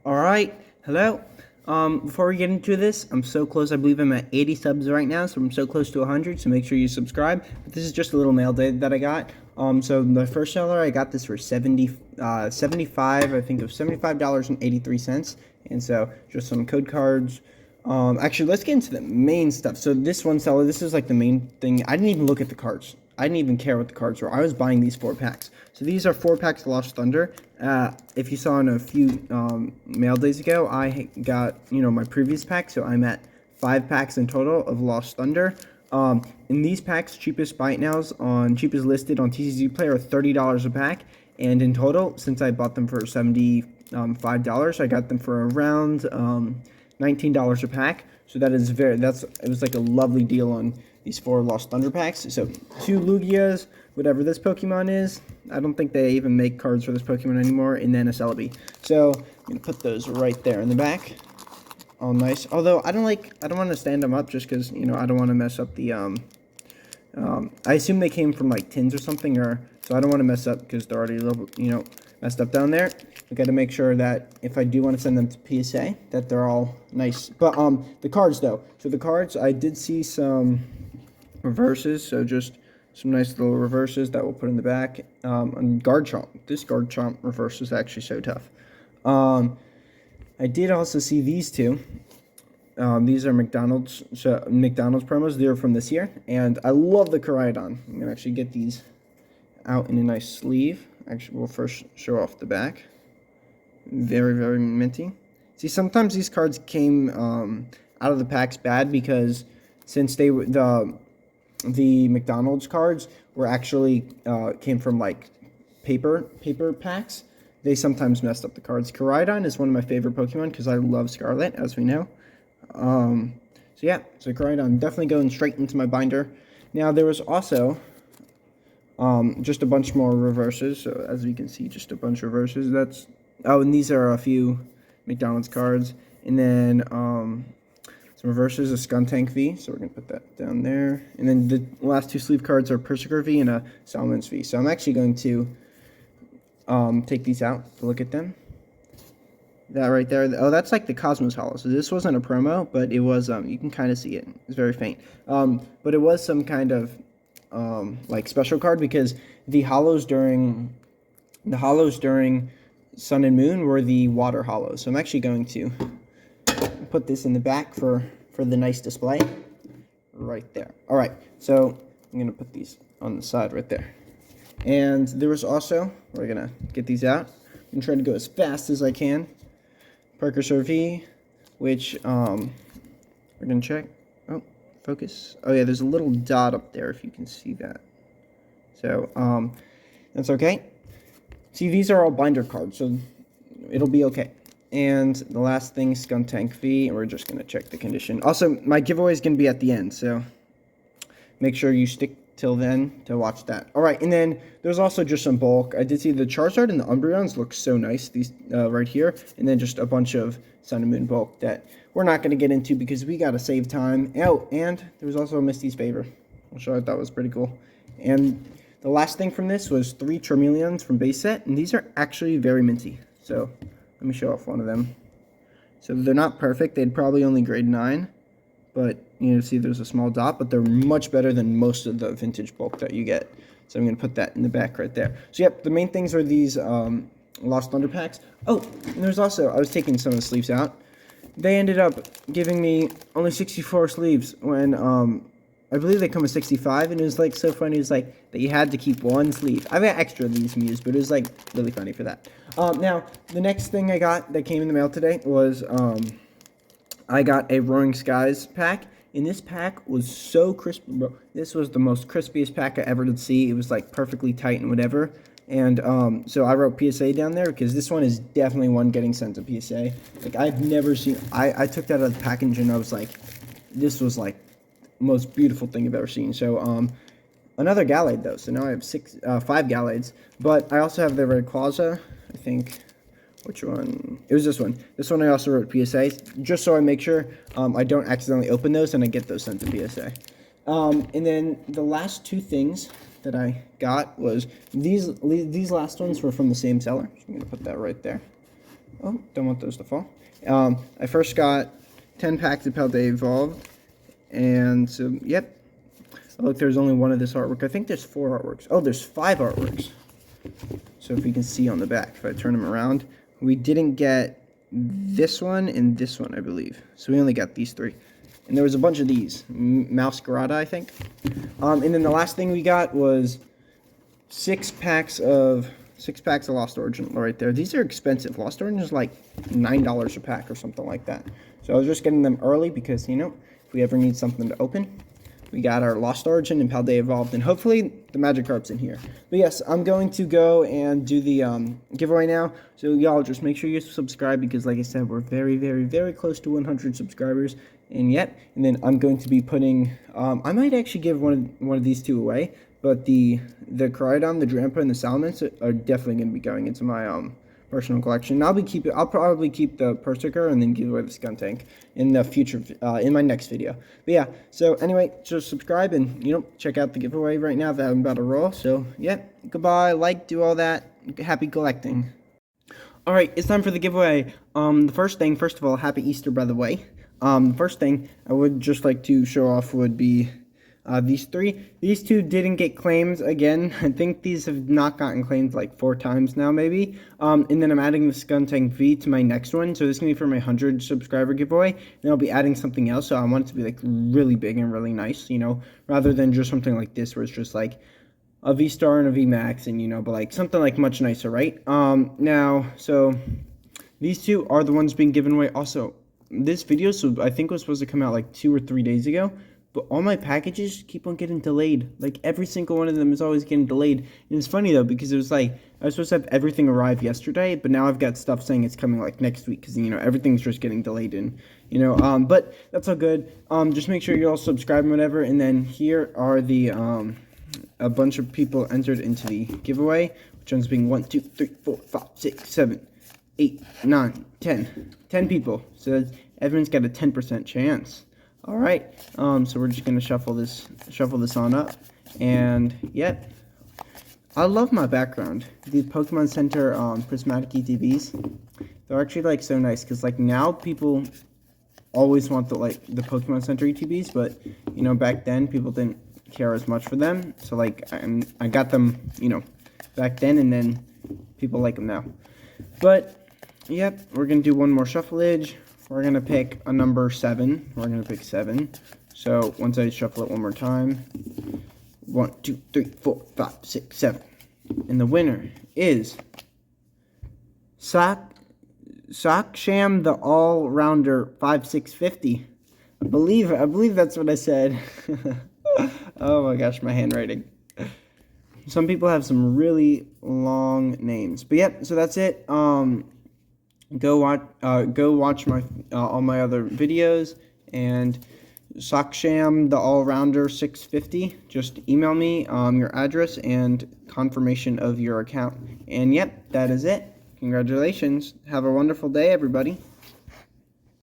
Alright, hello. Before we get into this, I'm so close. I believe I'm at 80 subs right now, so I'm so close to 100, so make sure you subscribe. But this is just a little mail day that I got. So the first seller, I got this for 75, I think it was $75.83. And so just some code cards. Actually, let's get into the main stuff. So this one seller, this is like the main thing. I didn't even look at the cards. I didn't even care what the cards were. I was buying these 4-packs. So these are 4-packs of Lost Thunder. If you saw in a few mail days ago, I got, my previous pack. So I'm at 5 packs in total of Lost Thunder. In these packs, cheapest cheapest listed on TCG Player are $30 a pack. And in total, since I bought them for $75, I got them for around $19 a pack. So it was like a lovely deal on these 4 Lost Thunder packs. So 2 Lugias, whatever this Pokemon is. I don't think they even make cards for this Pokemon anymore. And then a Celebi. So I'm gonna put those right there in the back. All nice. Although I don't want to stand them up just because I don't want to mess up the I assume they came from like tins or something, so I don't want to mess up because they're already a little messed up down there. We got to make sure that if I do want to send them to PSA, that they're all nice. But the cards though. So the cards, I did see some reverses, so just some nice little reverses that we'll put in the back. And Garchomp. This Garchomp reverse is actually so tough. I did also see these two. These are McDonald's promos. They're from this year, and I love the Koraidon. I'm gonna actually get these out in a nice sleeve. Actually, we'll first show off the back. Very, very minty. See, sometimes these cards came out of the packs bad because since they were the McDonald's cards were actually came from like paper packs. They sometimes messed up the cards. Koraidon is one of my favorite Pokemon because I love Scarlet, as we know. So Koraidon definitely going straight into my binder. Now there was also just a bunch more reverses. So as you can see, just a bunch of reverses. And these are a few McDonald's cards, and then some reverses, a Skuntank V. So we're gonna put that down there, and then the last 2 sleeve cards are Persiker V and a Salmon's V. So I'm actually going to take these out to look at them. That right there. Oh, that's like the Cosmos Hollow. So this wasn't a promo, but it was, you can kind of see it. It's very faint. But it was some kind of, like special card because the hollows during Sun and Moon were the water hollows. So I'm actually going to put this in the back for the nice display right there. All right. So I'm going to put these on the side right there. And there was also, we're going to get these out. I'm trying to go as fast as I can. Persiker V, which we're going to check. Oh, focus. Oh, yeah, there's a little dot up there if you can see that. So that's okay. See, these are all binder cards, so it'll be okay. And the last thing, Skuntank V, and we're just going to check the condition. Also, my giveaway is going to be at the end, so make sure you stick till then to watch that. All right, and then there's also just some bulk. I did see the Charizard and the Umbreons look so nice, these right here, and then just a bunch of Sun and Moon bulk that we're not going to get into because we got to save time. Oh, and there was also a Misty's Favor, which I thought was pretty cool. And the last thing from this was 3 Charmeleons from base set, and these are actually very minty. So let me show off one of them. So they're not perfect. They'd probably only grade 9. But see there's a small dot, but they're much better than most of the vintage bulk that you get. So I'm going to put that in the back right there. So yep, the main things are these Lost Thunder packs. Oh, and there's also, I was taking some of the sleeves out. They ended up giving me only 64 sleeves when I believe they come with 65, and it was like so funny. It was like that you had to keep 1 sleeve. I got extra of these Mews, but it was like really funny for that. Now, the next thing I got that came in the mail today was I got a Roaring Skies pack, and this pack was so crisp, bro. This was the most crispiest pack I ever did see. It was like perfectly tight and whatever. And so I wrote PSA down there because this one is definitely one getting sent to PSA. Like I've never seen. I took that out of the package and I was like, this was like the most beautiful thing I've ever seen. So another Gallade though. So now I have 5 Gallades, but I also have the Rayquaza. I think. Which one? It was this one. This one I also wrote PSA, just so I make sure I don't accidentally open those and I get those sent to PSA. And then the last 2 things that I got was these last ones were from the same seller. So I'm going to put that right there. Oh, don't want those to fall. I first got 10 packs of Paldea Evolved, and so, yep. Oh, look, there's only one of this artwork. I think there's 4 artworks. Oh, there's 5 artworks. So if you can see on the back, if I turn them around, we didn't get this one and this one, I believe. So we only got these 3. And there was a bunch of these. Masquerada, I think. And then the last thing we got was 6 packs of Lost Origin right there. These are expensive. Lost Origin is like $9 a pack or something like that. So I was just getting them early because, you know, if we ever need something to open, we got our Lost Origin and Paldea Evolved, and hopefully the Magikarp's in here. But yes, I'm going to go and do the giveaway now. So y'all just make sure you subscribe because, like I said, we're very, very, very close to 100 subscribers. And then I'm going to be putting, I might actually give one of these 2 away. But the Koraidon, the Drampa, and the Salamence are definitely going to be going into my personal collection. I'll probably keep the Persiker and then give away the Skuntank in the future, in my next video. But yeah, so anyway, just subscribe and, you know, check out the giveaway right now that I'm about to roll. So yeah, goodbye, like, do all that. Happy collecting. All right, it's time for the giveaway. First of all, happy Easter, by the way. The first thing I would just like to show off would be these 3. These 2 didn't get claims again. I think these have not gotten claimed like 4 times now, maybe. And then I'm adding the Skuntank V to my next one. So this is going to be for my 100 subscriber giveaway. And I'll be adding something else. So I want it to be like really big and really nice, you know, rather than just something like this where it's just like a V-Star and a V-Max and, you know, but like something like much nicer, right? So these 2 are the ones being given away. Also, this video, so I think was supposed to come out like 2 or 3 days ago. But all my packages keep on getting delayed. Like, every single one of them is always getting delayed. And it's funny, though, because it was like, I was supposed to have everything arrive yesterday, but now I've got stuff saying it's coming, like, next week. Because, you know, everything's just getting delayed. And, you know, but that's all good. Just make sure you all subscribe and whatever. And then here are the, a bunch of people entered into the giveaway. Which one's being 1, 2, 3, 4, 5, 6, 7, 8, 9, 10. 10 people. So everyone's got a 10% chance. All right, so we're just gonna shuffle this on up, and yep, I love my background. These Pokemon Center prismatic ETBs, they're actually like so nice because like now people always want the Pokemon Center ETBs, but you know back then people didn't care as much for them. So like I got them, you know, back then, and then people like them now. But yep, we're gonna do one more shuffleage. We're going to pick a number 7. We're going to pick 7. So once I shuffle it one more time. 1, 2, 3, 4, 5, 6, 7. And the winner is Saksham the All-Rounder 5650. I believe that's what I said. Oh my gosh, my handwriting. Some people have some really long names. But yep, so that's it. Go watch my all my other videos, and Saksham the All-Rounder 650. Just email me your address and confirmation of your account. And yep, that is it. Congratulations. Have a wonderful day, everybody.